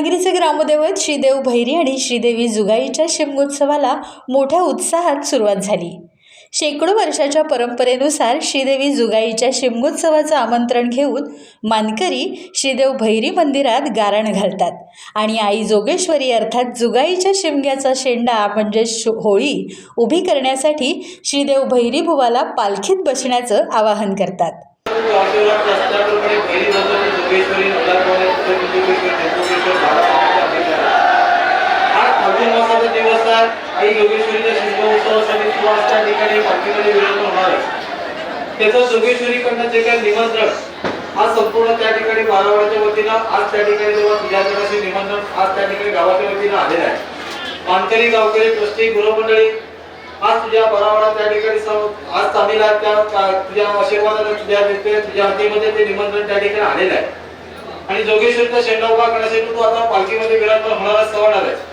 रत्नागिरीचे ग्रामदैवत श्रीदेव भैरी आणि श्रीदेवी जुगाईच्या शिमगोत्सवाला मोठ्या उत्साहात सुरुवात झाली। शेकडो वर्षाच्या परंपरेनुसार श्रीदेवी जुगाईच्या शिमगोत्सवाचं आमंत्रण घेऊन मानकरी श्रीदेव भैरी मंदिरात गारण घालतात आणि आई जोगेश्वरी अर्थात जुगाईच्या शिमग्याचा शेंडा म्हणजे होळी उभी करण्यासाठी श्रीदेव भैरी बुवाला पालखीत बसण्याचं आवाहन करतात। आई जोगेश्वरीच्या शिमगोत्सवासाठी सुवास त्या ठिकाणी पालखीमध्ये विराजमान होणार आहे। त्याचं जोगेश्वरीकडनं जे काही निमंत्रण आज संपूर्ण त्या ठिकाणी बारावाड्याच्या वतीनं आज त्या ठिकाणी जेव्हा तुझ्याकडे निमंत्रण आज त्या ठिकाणी गावाच्या वतीनं आलेलं आहे। मानकरी गावकरी ट्रस्टी गृहमंडळी आज तुझ्या बारावाडा त्या ठिकाणी आज तामिला त्या तुझ्या आशीर्वादाने तुझ्या हातीमध्ये ते निमंत्रण त्या ठिकाणी आलेलं आहे आणि जोगेश्वरीचा शेंडा उभा करण्यासाठी तू आता पालखीमध्ये विराजमान होणारा सवणार आहे।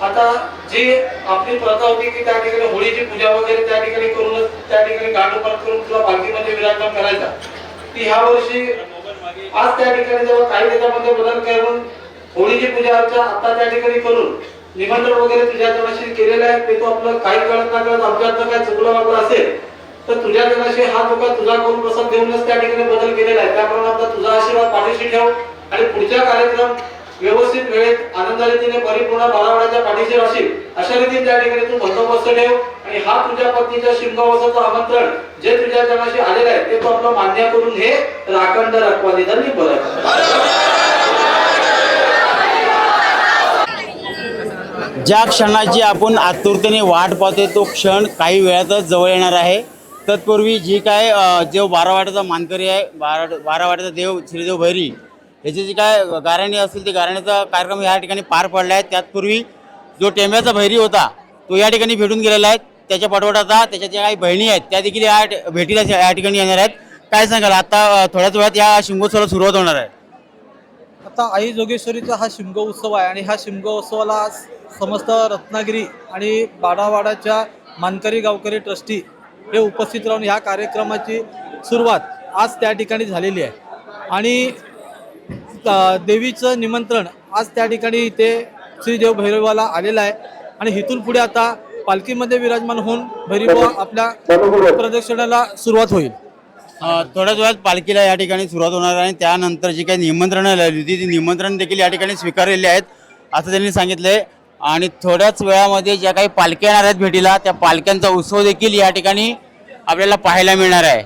आता जी आपली प्रथा होती की त्या ठिकाणी होळीची पूजा वगैरे त्या ठिकाणी करून त्या ठिकाणी घाटोपात करून तुला पालखीमध्ये विराजमान करायचा ती ह्या वर्षी आज त्या ठिकाणी जेव्हा काही त्याच्यामध्ये बदल करून होळीची पूजा अर्चा आता त्या ठिकाणी करून निमंत्रण वगैरे तुझ्या जनाशी केलेलं आहे ते तो आपलं काही कळत ना कळत आमच्यातनं काय चुकलं वागलं असेल तर तुझ्या जनाशी हा धोका तुझा करून प्रसाद देऊनच त्या ठिकाणी बदल केलेला आहे। त्याप्रमाणे आता तुझा आशीर्वाद पाठीशी ठेव आणि पुढच्या कार्यक्रम व्यवस्थित वेळेत आनंदाने तिने परिपूर्ण बारावाड्याच्या पाठीशी राहशील अशा रीतीने त्या ठिकाणी तू बंदोबस्त ठेव आणि हा तुझ्या पत्नीच्या शिमगावाचं आमंत्रण जे तुझ्या जनाशी आलेलं आहे ते तू आपलं मान्य करून हे राखंड रखवाली धन्य बरं। ज्या क्षणाची आपण आतुरतेने वाट पाहतोय तो क्षण काही वेळातच जवळ येणार आहे। तत्पूर्वी जी काय जो बारावाड्याचा मानकरी आहे बारावाड्याचा देव श्रीदेव भैरी याची जी काय गाऱ्हाणी असेल ते गाऱ्हाणीचा कार्यक्रम या ठिकाणी पार पडला आहे। त्याचपूर्वी जो टेंब्याचा भैरी होता तो या ठिकाणी भेटून गेलेला आहे। त्याच्या पाठोपाठ त्याच्या ज्या काही बहिणी आहेत त्या देखील या भेटीला या ठिकाणी येणार आहेत। काय सांगाल आता थोड्याच वेळात या शिमगोत्सवाला सुरुवात होणार आहे। आता आई जोगेश्वरीचा हा शिमगोत्सव आहे आणि ह्या शिमगोत्सवाला समस्त रत्नागिरी आणि बारावाड्याच्या मानकरी गावकरी ट्रस्टी हे उपस्थित राहून ह्या कार्यक्रमाची सुरुवात आज त्या ठिकाणी झालेली आहे आणि देवीचं निमंत्रण आज त्या ठिकाणी इथे श्रीदेव भैरवाला आलेलं आहे आणि इथून पुढे आता पालखीमध्ये विराजमान होऊन भैरवा आपल्या प्रदक्षिणाला सुरुवात होईल। थोड्याच वेळात पालखीला या ठिकाणी सुरुवात होणार आहे आणि त्यानंतर जी काही निमंत्रणं लावली होती ती निमंत्रण देखील या ठिकाणी स्वीकारलेली आहेत असं त्यांनी सांगितलंय आणि थोड्याच वेळामध्ये ज्या काही पालख्या येणार आहेत भेटीला त्या पालख्यांचा उत्सव देखील या ठिकाणी आपल्याला पाहायला मिळणार आहे।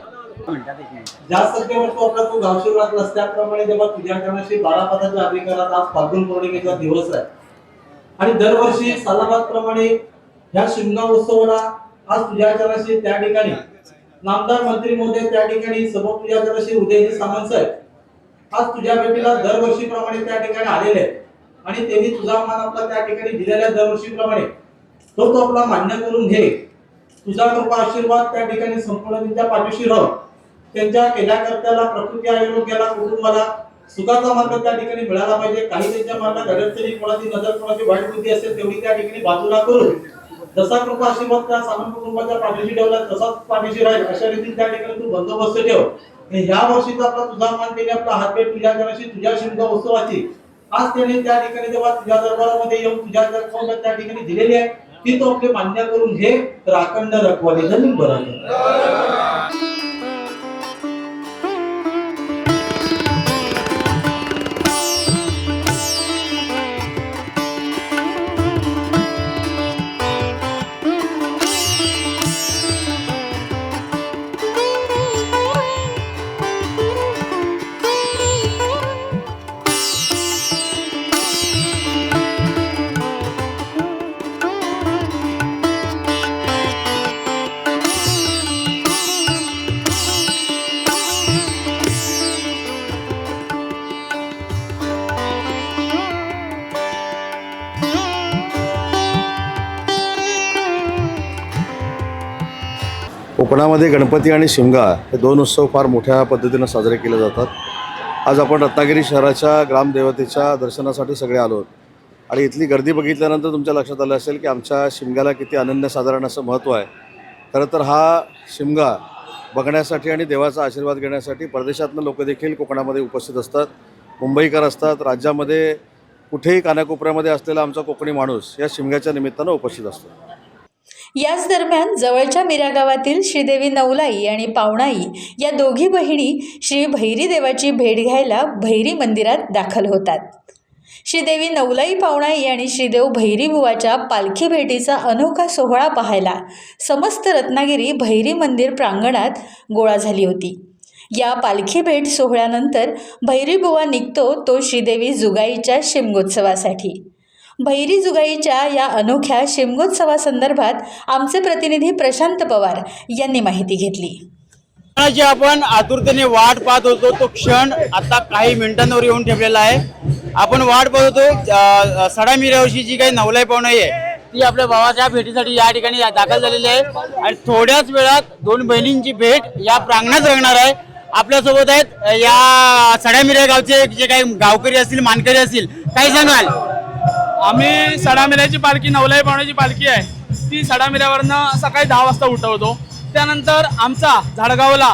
ज्या संख्येवर तू गावशिवरात असल्याप्रमाणे जेव्हा तुझ्या जनाशी बारापदाच्या अधिकारात आज फाल्गुन पौर्णिमेचा दिवस आहे आणि दरवर्षी सालाबादप्रमाणे ह्या शिमगा उत्सवाला आज तुझ्या जनाशी त्या ठिकाणी नामदार मंत्री महोदय त्या ठिकाणी सर्व तुझ्या जनाशी उदयजी सामंत साहेब आज तुझ्या भेटीला दरवर्षीप्रमाणे त्या ठिकाणी आलेले आहेत आणि त्यांनी तुझा मान आपला त्या ठिकाणी दिलेल्या दरवर्षीप्रमाणे तो आपला मान्य करून घे। तुझा कृपा आशीर्वाद त्या ठिकाणी संपूर्ण त्यांच्या पाठीशी राहून त्यांच्या केल्याकर्त्याला प्रकृती आरोग्याला कुटुंबाला सुखाचा मार्ग त्या ठिकाणी मिळाला पाहिजे। काही त्यांच्या मार्गात अडचणी कोणाची नजर कोणाची वाईट बुद्धी असेल तेवढी त्या ठिकाणी बाजूला करून जसा कृपा आशीर्वाद त्या सामान्य कुटुंबाच्या पाठीशी ठेवला तसाच पाठीशी राहील अशा रीतीने त्या ठिकाणी तू बंदोबस्त ठेव। ह्या वर्षीचा आपला तुझा मान त्याने आपला हातभेट तुझ्या जनाशी तुझ्या शिमगा उत्सवाची आज त्याने त्या ठिकाणी जेव्हा तुझ्या दरबारामध्ये येऊन तुझ्या त्या ठिकाणी दिलेली आहे ती तो आपले मान्य करून घे राखंड रखवाली धन्य बरं। कोकणामध्ये गणपती आणि शिमगा हे दोन उत्सव फार मोठ्या पद्धतीनं साजरे केले जातात। आज आपण रत्नागिरी शहराच्या ग्रामदेवतेच्या दर्शनासाठी सगळे आलो आणि इथली गर्दी बघितल्यानंतर तुमच्या लक्षात आलं असेल की आमच्या शिमग्याला किती अनन्यसाधारण असं महत्त्व आहे। खरं तर हा शिमगा बघण्यासाठी आणि देवाचा आशीर्वाद घेण्यासाठी परदेशातनं लोक देखील कोकणामध्ये उपस्थित असतात, मुंबईकर असतात, राज्यामध्ये कुठेही कानाकोपऱ्यामध्ये असलेला आमचा कोकणी माणूस या शिमग्याच्या निमित्तानं उपस्थित असतो. याच दरम्यान जवळच्या मिरा गावातील श्रीदेवी नवलाई आणि पावणाई या दोघी बहिणी श्री भैरी देवाची भेट घ्यायला भैरी मंदिरात दाखल होतात. श्रीदेवी नवलाई पावणाई आणि श्रीदेव भैरी बुवाच्या पालखी भेटीचा अनोखा सोहळा पाहायला समस्त रत्नागिरी भैरी मंदिर प्रांगणात गोळा झाली होती. या पालखी भेट सोहळ्यानंतर भैरी बुवा निघतो तो श्रीदेवी जुगाईच्या शिमगोत्सवासाठी. भैरी जुगाईच्या या अनोख्या शिमगोत्सवासंदर्भात आमचे प्रतिनिधी प्रशांत पवार यांनी माहिती घेतली. जी आपण आतुरतेने वाट पाहत होतो तो क्षण आता काही मिनिटांवर येऊन ठेवलेला आहे. आपण वाट पाहत होतो सडा मिऱ्यावरची जी काही नवलाई पाहुणाई आहे ती आपल्या भावाच्या भेटीसाठी या ठिकाणी दाखल झालेली आहे आणि थोड्याच वेळात दोन बहिणींची भेट या प्रांगणात रंगणार आहे. आपल्यासोबत आहेत या सडा मिऱ्या गावचे जे काही गावकरी असतील, मानकरी असतील, काय सांगाल? आम्ही सडामिऱ्याची पालखी, नवलाई पाहुण्याची पालखी आहे ती सडामिऱ्यावरनं सकाळी 10 वाजता उठवतो. त्यानंतर आमचा झाडगावला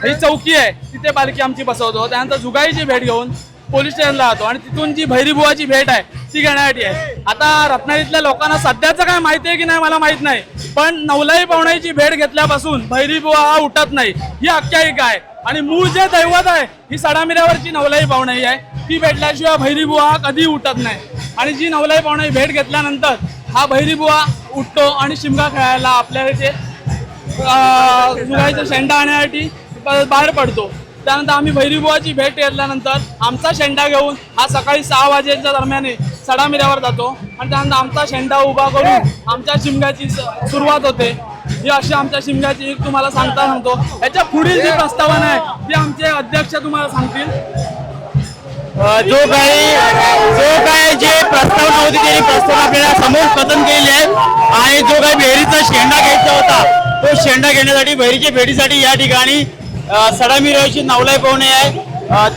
ही चौकी आहे तिथे पालखी आमची बसवतो. त्यानंतर जुगाईची भेट घेऊन पोलीस स्टेशनला जातो आणि तिथून जी भैरीबुवाची भेट आहे ती घेण्यासाठी आहे. आता रत्नागिरीतल्या लोकांना सध्याचं काय माहिती आहे की नाही मला माहीत नाही, पण नवलाई पाहुण्याची भेट घेतल्यापासून भैरीबुवा हा उठत नाही ही आख्यायिका आहे. आणि मूळ जे दैवत आहे ही सडामिऱ्यावरची नवलाई पाहुणाई आहे, ती भेटल्याशिवाय भैरीबुवा हा कधी उठत नाही. आणि जी नवलाई पाहुणाई भेट घेतल्यानंतर हा भैरीबुवा उठतो आणि शिमगा खेळायला आपल्या इथे जुगाईचा शेंडा आणण्यासाठी बाहेर पडतो. त्यानंतर आम्ही भैरीबुवाची भेट घेतल्यानंतर आमचा शेंडा घेऊन हा सकाळी 6 वाजेच्या दरम्यान सडामिऱ्यावर जातो आणि त्यानंतर आमचा शेंडा उभा करून आमच्या शिमग्याची सुरुवात होते. ही अशी आमच्या शिमग्याची तुम्हाला सांगतो. याच्या पुढील जी प्रस्तावना आहे ती आमचे अध्यक्ष तुम्हाला सांगतील. जो काही जे प्रस्तावना होती ते प्रस्तावना आपल्याला समोर कथन केलेली आहे आणि जो काही भैरीचा शेंडा घ्यायचा होता तो शेंडा घेण्यासाठी भैरीच्या भेटीसाठी या ठिकाणी सडामिऱ्याची नवलाई पाहुणे आहे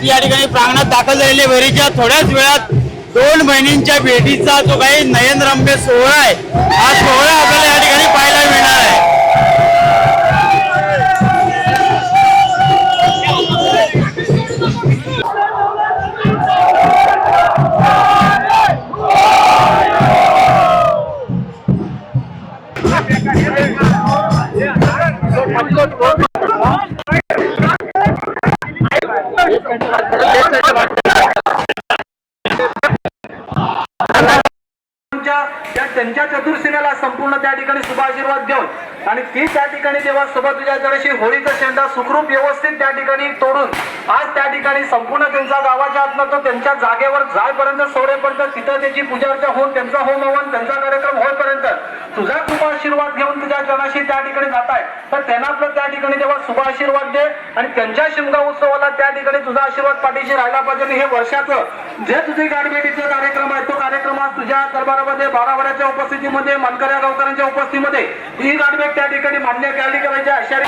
ती या ठिकाणी प्रांगणात दाखल झालेली आहे. भैरीच्या थोड्याच वेळात दोन बहिणींच्या भेटीचा जो काही नयनरम्य सोहळा आहे हा सोहळा आपल्याला या ठिकाणी पाहायला मिळणार आहे. त्यांच्या चतुर्सीमेला संपूर्ण त्या ठिकाणी शुभ आशीर्वाद देऊन आणि ती त्या ठिकाणी जेव्हा सोबत तुझ्या जराशी होळीचा शेंडा सुखरूप व्यवस्थित त्या ठिकाणी तोडून आज त्या ठिकाणी संपूर्ण त्यांचा गावाच्या आतनं तो त्यांच्या जागेवर जायपर्यंत सोडेपर्यंत तिथं त्याची पूजा अर्चा होऊन त्यांचा होम हवन त्यांचा कार्यक्रम होईपर्यंत तुझा शुभ आशीर्वाद घेऊन तुझ्या जनाशी त्या ठिकाणी जात आहे. तर त्यांना आपलं त्या ठिकाणी तेव्हा शुभ आशीर्वाद दे आणि त्यांच्या शिमगा उत्सवाला त्या ठिकाणी तुझा आशीर्वाद पाठीशी राहायला पाहिजे. हे वर्षाचं जे तुझी गाडीबेटीचा कार्यक्रम आहे तो कार्यक्रम आज तुझ्या दरबारामध्ये बारावाड्याच्या उपस्थितीमध्ये मानकऱ्या गावकऱ्यांच्या उपस्थितीमध्ये ही गाडीबेट त्या ठिकाणी मान्य केली करायची अशा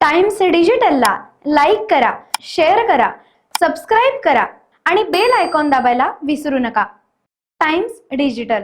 टाइम्स डिजिटलला लाईक करा, शेअर करा, सबस्क्राईब करा आणि बेल आयकॉन दाबायला विसरू नका. Times digital.